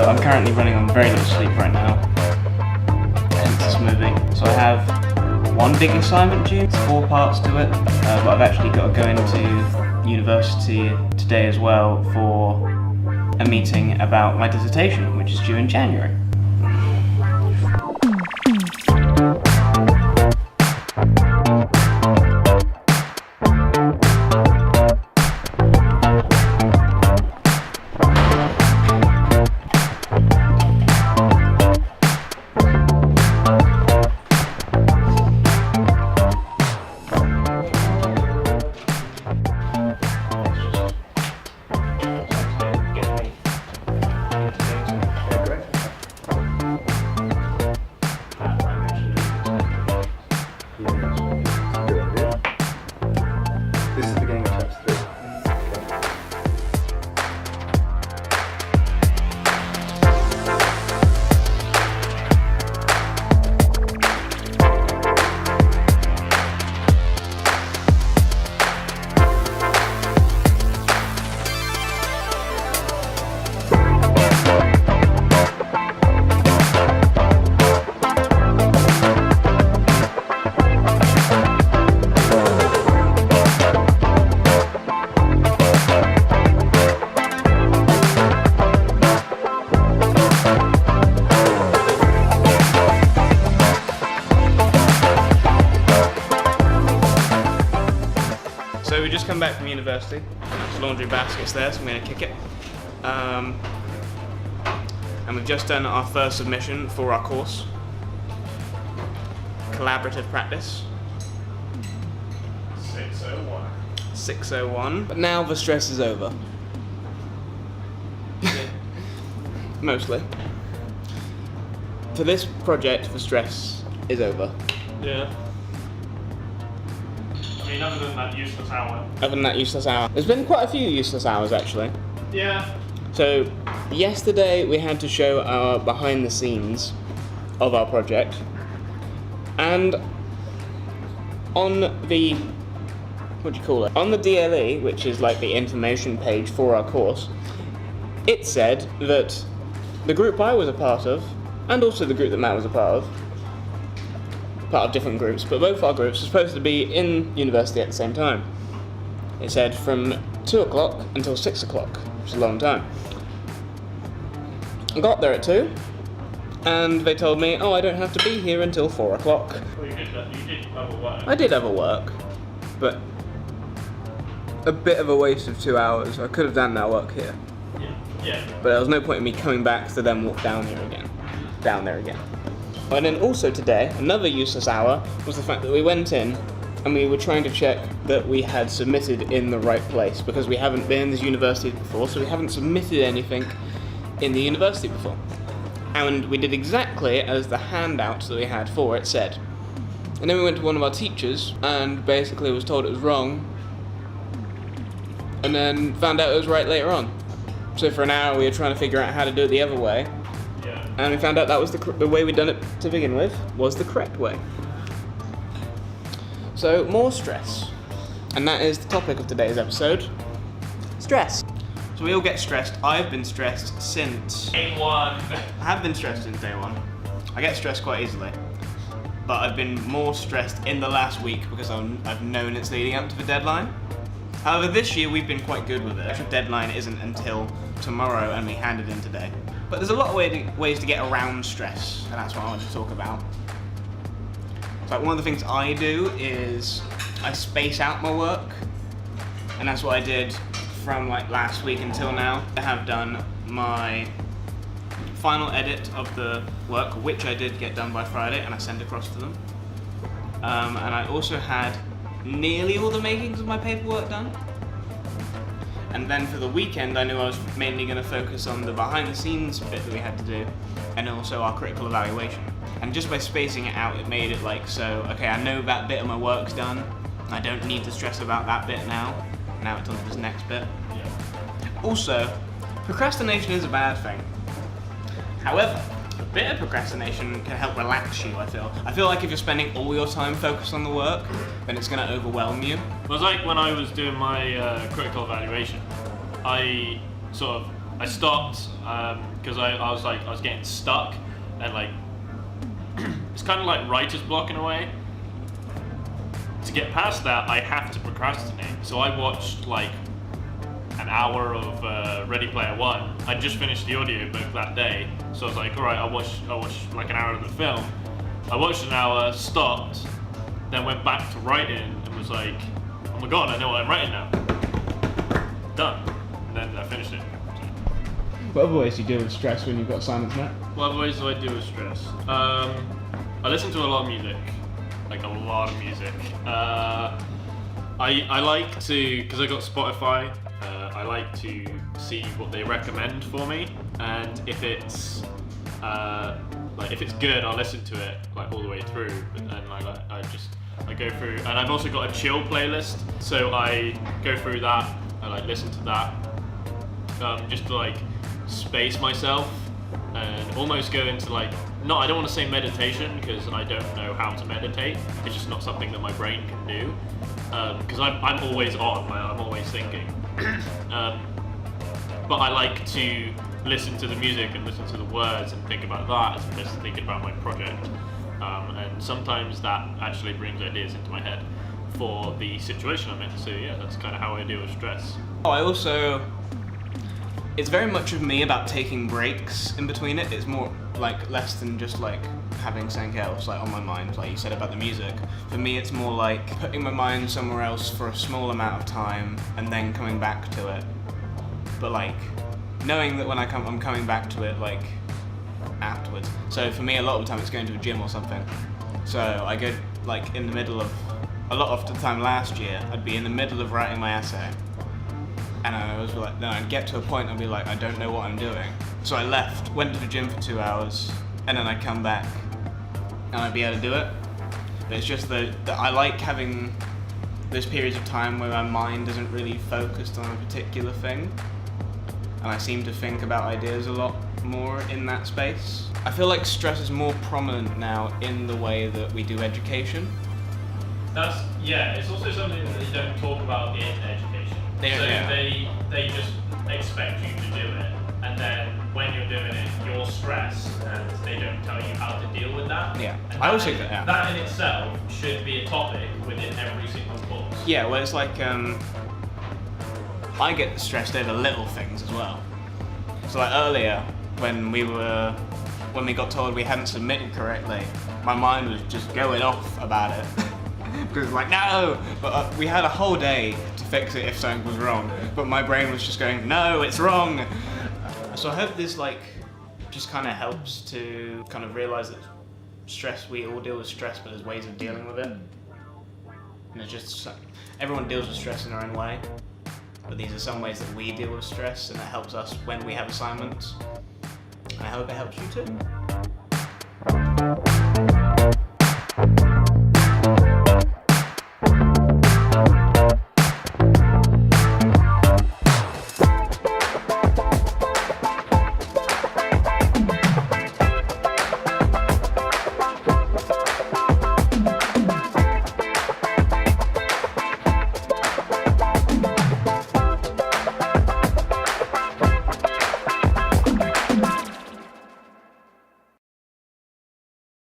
I'm currently running on very little sleep right now, hence this movie. So I have one big assignment due, it's 4 parts to it, but I've actually got to go into university today as well for a meeting about my dissertation, which is due in January. This is the beginning of chapter 3. So we just come back from university. There's laundry baskets there, so I'm going to kick it. And we've just done our first submission for our course. Collaborative practice. 601. 601. But now the stress is over. Mostly. For this project, the stress is over. Yeah. I mean, other than that useless hour. Other than that useless hour. There's been quite a few useless hours actually. Yeah. So, yesterday we had to show our behind the scenes of our project. And on the, what do you call it? On the DLE, which is like the information page for our course, it said that the group I was a part of, and also the group that Matt was a part of different groups, but both our groups were supposed to be in university at the same time. It said from 2 o'clock until 6 o'clock, which is a long time. I got there at 2, and they told me, oh, I don't have to be here until 4 o'clock. Well, you did other work. I did other work, but a bit of a waste of 2 hours. I could have done that work here. Yeah. But there was no point in me coming back to then walk down there again. And then also today, another useless hour was the fact that we went in and we were trying to check that we had submitted in the right place, because we haven't been in this university before, so we haven't submitted anything in the university before. And we did exactly as the handout that we had for it said. And then we went to one of our teachers and basically was told it was wrong, and then found out it was right later on. So for an hour we were trying to figure out how to do it the other way, Yeah. and we found out that was the way we'd done it to begin with, was the correct way. So, more stress. And that is the topic of today's episode. Stress. So we all get stressed. I've been stressed since... Day one. I have been stressed since day one. I get stressed quite easily. But I've been more stressed in the last week because I've known it's leading up to the deadline. However, this year we've been quite good with it. The actual deadline isn't until tomorrow and we hand it in today. But there's a lot of ways to get around stress, and that's what I want to talk about. So one of the things I do is I space out my work, and that's what I did from like last week until now. I have done my final edit of the work, which I did get done by Friday, and I sent across to them. And I also had nearly all the makings of my paperwork done. And then for the weekend, I knew I was mainly going to focus on the behind the scenes bit that we had to do, and also our critical evaluation. And just by spacing it out, it made it like, so, okay, I know that bit of my work's done, I don't need to stress about that bit now it's on to this next bit. Also, procrastination is a bad thing. However, a bit of procrastination can help relax you, I feel like if you're spending all your time focused on the work, then it's going to overwhelm you. It was like when I was doing my critical evaluation, I stopped because I was getting stuck, and like it's kind of like writer's block in a way. To get past that, I have to procrastinate. So I watched like an hour of Ready Player One. I just finished the audiobook that day, so I was like, all right, I'll watch like an hour of the film. I watched an hour, stopped, then went back to writing, and was like, oh my god, I know what I'm writing now. Done. And then I finished it. What other ways do you deal with stress when you've got assignments met? What other ways do I deal with stress? I listen to a lot of music, like a lot of music. I like to, because I got Spotify, I like to see what they recommend for me, and if it's good, I'll listen to it like all the way through. And I go through, and I've also got a chill playlist, so I go through that. I like listen to that, just to like space myself and almost go into like, I don't want to say meditation because I don't know how to meditate. It's just not something that my brain can do, because I'm always on, I'm always thinking. But I like to listen to the music and listen to the words and think about that as opposed to thinking about my project. And sometimes that actually brings ideas into my head for the situation I'm in. So yeah, that's kind of how I deal with stress. It's very much of me about taking breaks in between it. It's more like less than just like having something else like on my mind, like you said about the music. For me, it's more like putting my mind somewhere else for a small amount of time and then coming back to it. But like knowing that when I'm coming back to it like afterwards. So for me, a lot of the time it's going to a gym or something. So I go like in the middle of, a lot of the time last year, I'd be in the middle of writing my essay. And I was like, then I'd get to a point and I'd be like, I don't know what I'm doing. So I left, went to the gym for 2 hours, and then I'd come back and I'd be able to do it. But it's just that I like having those periods of time where my mind isn't really focused on a particular thing. And I seem to think about ideas a lot more in that space. I feel like stress is more prominent now in the way that we do education. It's also something that they don't talk about in education. They just expect you to do it, and then when you're doing it, you're stressed, and they don't tell you how to deal with that. Yeah, and I always think that. Yeah. That in itself should be a topic within every single course. Yeah, well, it's like I get stressed over little things as well. So like earlier, when we got told we hadn't submitted correctly, my mind was just going off about it. Because like, no! But we had a whole day to fix it if something was wrong. But my brain was just going, no, it's wrong! So I hope this like just kind of helps to kind of realize that stress, we all deal with stress, but there's ways of dealing with it. And it's just, everyone deals with stress in their own way. But these are some ways that we deal with stress, and it helps us when we have assignments. And I hope it helps you too.